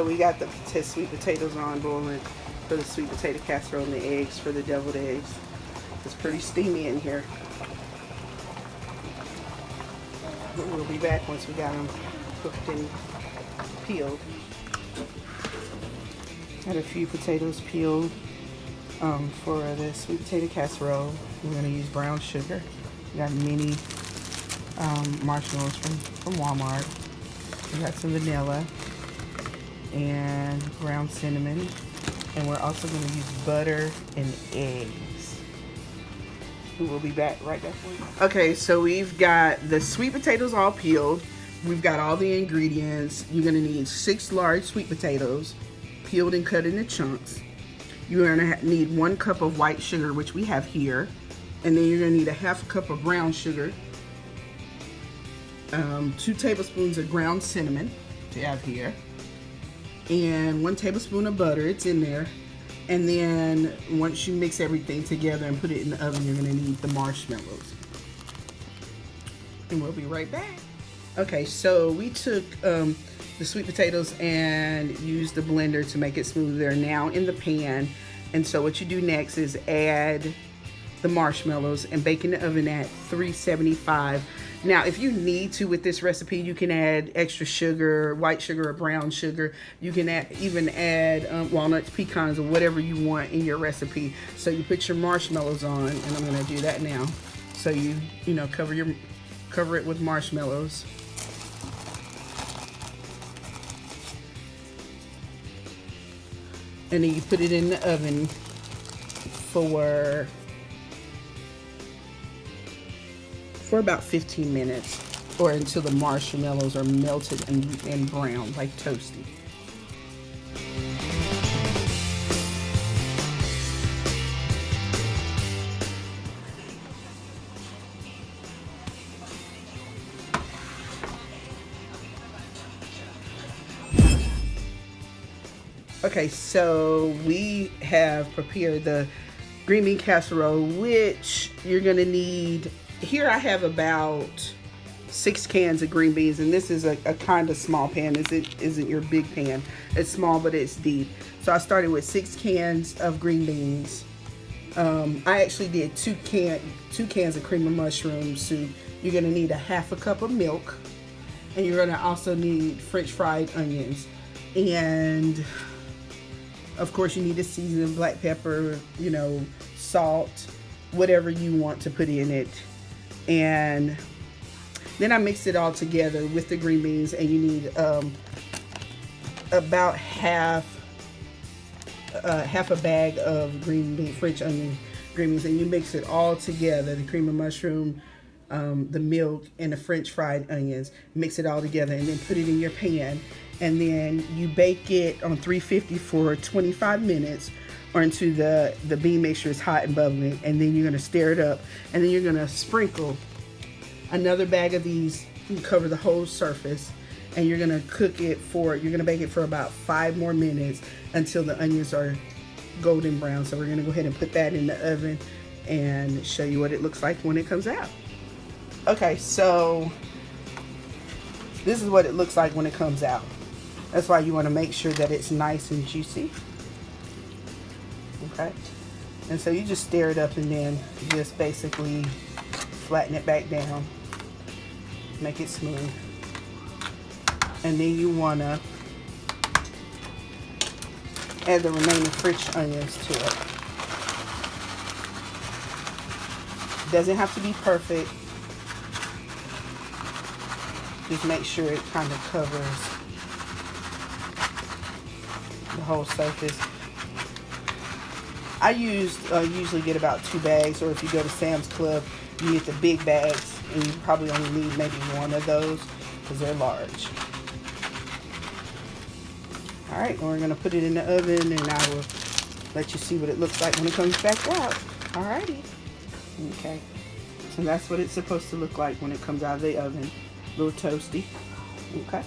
So we got the sweet potatoes on boiling for the sweet potato casserole and the eggs for the deviled eggs. It's pretty steamy in here. But we'll be back once we got them cooked and peeled. Got a few potatoes peeled for the sweet potato casserole. We're going to use brown sugar. We got mini marshmallows from Walmart. We got some vanilla and ground cinnamon. And we're also going to use butter and eggs. We'll be back right back for you. Okay, so we've got the sweet potatoes all peeled. We've got all the ingredients. You're going to need 6 large sweet potatoes, peeled and cut into chunks. You're going to need 1 cup of white sugar, which we have here. And then you're going to need a 1/2 cup of brown sugar, 2 tablespoons of ground cinnamon to have here, and 1 tablespoon of butter. It's in there. And then once you mix everything together and put it in the oven, you're going to need the marshmallows. And we'll be right back. Okay, so we took the sweet potatoes and used the blender to make it smooth. They're now in the pan. And so what you do next is add the marshmallows and bake in the oven at 375. Now, if you need to with this recipe, you can add extra sugar, white sugar or brown sugar. You can even add walnuts, pecans, or whatever you want in your recipe. So you put your marshmallows on, and I'm gonna do that now. So you know, cover it with marshmallows. And then you put it in the oven for about 15 minutes, or until the marshmallows are melted and brown, like toasty. Okay, so we have prepared the green bean casserole, which you're gonna need. Here I have about 6 cans of green beans, and this is a kind of small pan. Isn't your big pan. It's small, but it's deep. So I started with 6 cans of green beans. I actually did 2 cans of cream of mushroom soup. You're gonna need a 1/2 cup of milk, and you're gonna also need French fried onions, and of course you need to season black pepper, you know, salt, whatever you want to put in it. And then I mixed it all together with the green beans, and you need about half a bag of French onion green beans, and you mix it all together, the cream of mushroom, the milk, and the French fried onions. Mix it all together and then put it in your pan, and then you bake it on 350 for 25 minutes, or until the bean mixture is hot and bubbling. And then you're going to stir it up, and then you're going to sprinkle another bag of these. You cover the whole surface, and you're going to bake it for about 5 more minutes until the onions are golden brown. So we're going to go ahead and put that in the oven and show you what it looks like when it comes out. Okay, so this is what it looks like when it comes out. That's why you want to make sure that it's nice and juicy. Okay, and so you just stir it up, and then just basically flatten it back down, make it smooth, and then you want to add the remaining French onions to it. Doesn't have to be perfect, just make sure it kind of covers the whole surface. I usually get about 2 bags, or if you go to Sam's Club, you get the big bags, and you probably only need maybe 1 of those because they're large. All right, and we're gonna put it in the oven, and I will let you see what it looks like when it comes back out. All righty. Okay, so that's what it's supposed to look like when it comes out of the oven. A little toasty. Okay,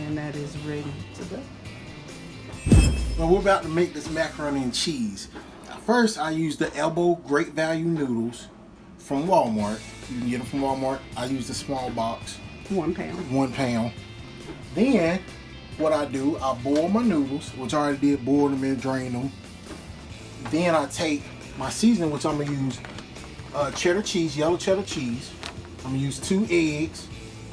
and that is ready to go. Well, we're about to make this macaroni and cheese. First, I use the Elbow Great Value noodles from Walmart. You can get them from Walmart. I use the small box. 1 pound. 1 pound. Then what I do, I boil my noodles, which I already did, boil them and drain them. Then I take my seasoning, which I'm gonna use cheddar cheese, yellow cheddar cheese. I'm gonna use 2 eggs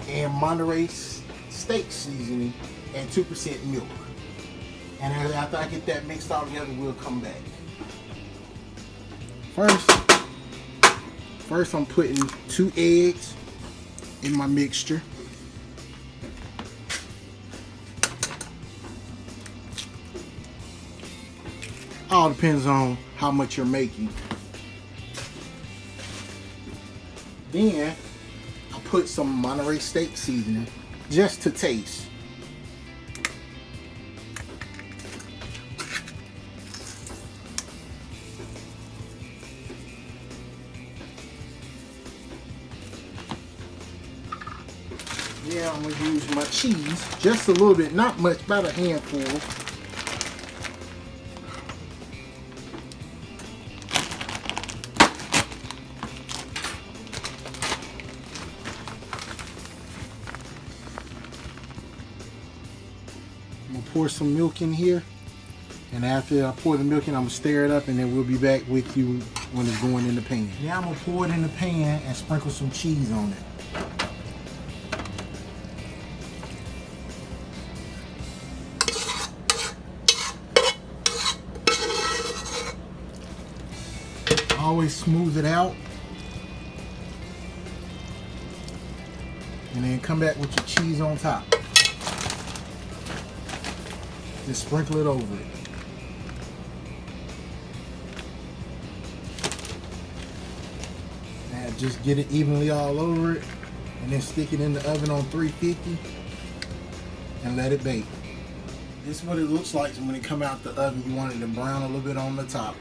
and Monterey steak seasoning and 2% milk. And after I get that mixed all together, we'll come back. First I'm putting 2 eggs in my mixture. All depends on how much you're making. Then I put some Monterey steak seasoning just to taste. Yeah, I'm gonna use my cheese, just a little bit, not much, about a handful. I'm gonna pour some milk in here, and after I pour the milk in, I'm gonna stir it up, and then we'll be back with you when it's going in the pan. Now I'm gonna pour it in the pan and sprinkle some cheese on it. Always smooth it out, and then come back with your cheese on top. Just sprinkle it over it. And just get it evenly all over it, and then stick it in the oven on 350 and let it bake. This is what it looks like when it come out the oven. You want it to brown a little bit on the top.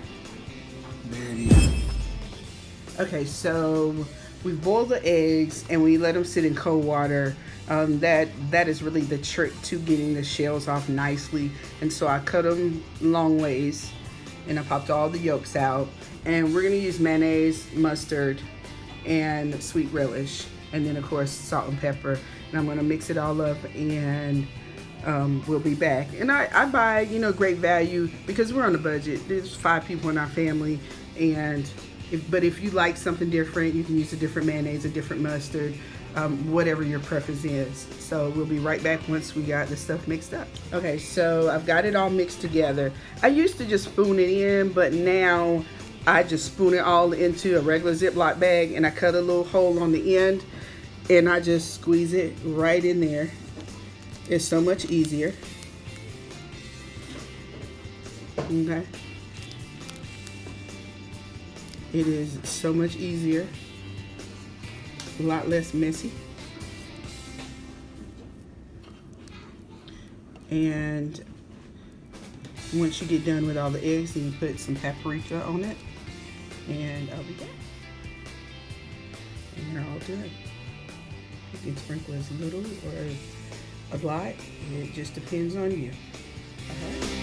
There it is. Okay, so we boil the eggs and we let them sit in cold water. That is really the trick to getting the shells off nicely. And so I cut them long ways, and I popped all the yolks out. And we're gonna use mayonnaise, mustard, and sweet relish, and then of course salt and pepper. And I'm gonna mix it all up, and we'll be back. And I buy, great value because we're on a budget. There's 5 people in our family, and if you like something different, you can use a different mayonnaise, a different mustard, whatever your preference is. So we'll be right back once we got the stuff mixed up. Okay, so I've got it all mixed together. I used to just spoon it in, but now I just spoon it all into a regular Ziploc bag, and I cut a little hole on the end, and I just squeeze it right in there. It's so much easier. Okay. It is so much easier, a lot less messy. And once you get done with all the eggs, then you put some paprika on it, and I'll be back. And they're all done. You can sprinkle as little or a lot. It just depends on you. All right.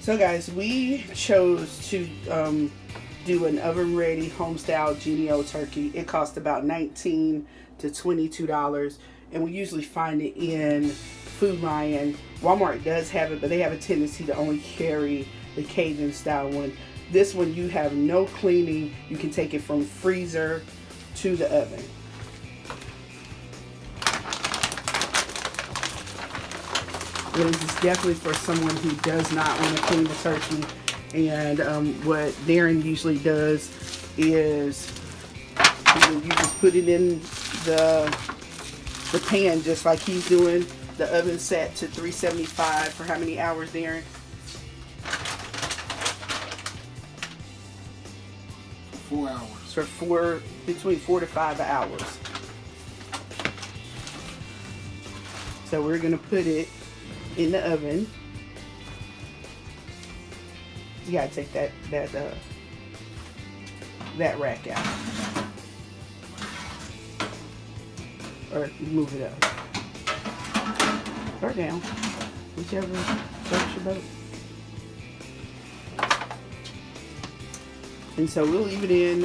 So guys, we chose to do an oven-ready home-style Genio turkey. It cost about $19 to $22, and we usually find it in Food Lion. Walmart does have it, but they have a tendency to only carry the Cajun style one. This one, you have no cleaning. You can take it from freezer to the oven. This is definitely for someone who does not want to clean the turkey. And what Darren usually does is you just put it in the pan just like he's doing. The oven set to 375 for how many hours, Darren? 4 hours. For between 4 to 5 hours. So we're gonna put it in the oven. You gotta take that rack out, or move it up or down, whichever floats your boat. And so we'll leave it in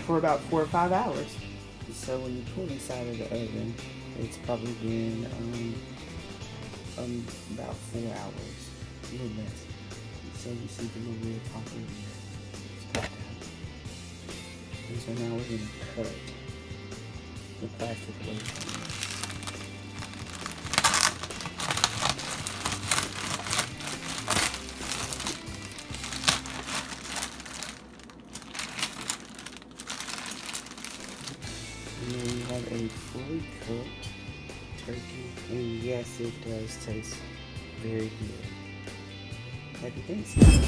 for about 4 or 5 hours. So when you pull this out of the oven, it's probably been about 4 hours, a little less. So you see the little red pop in there. It's popped out. And so now we're going to cut the plastic away from it. And then we have a fully cooked turkey, and yes, it does taste very good. Happy Thanksgiving.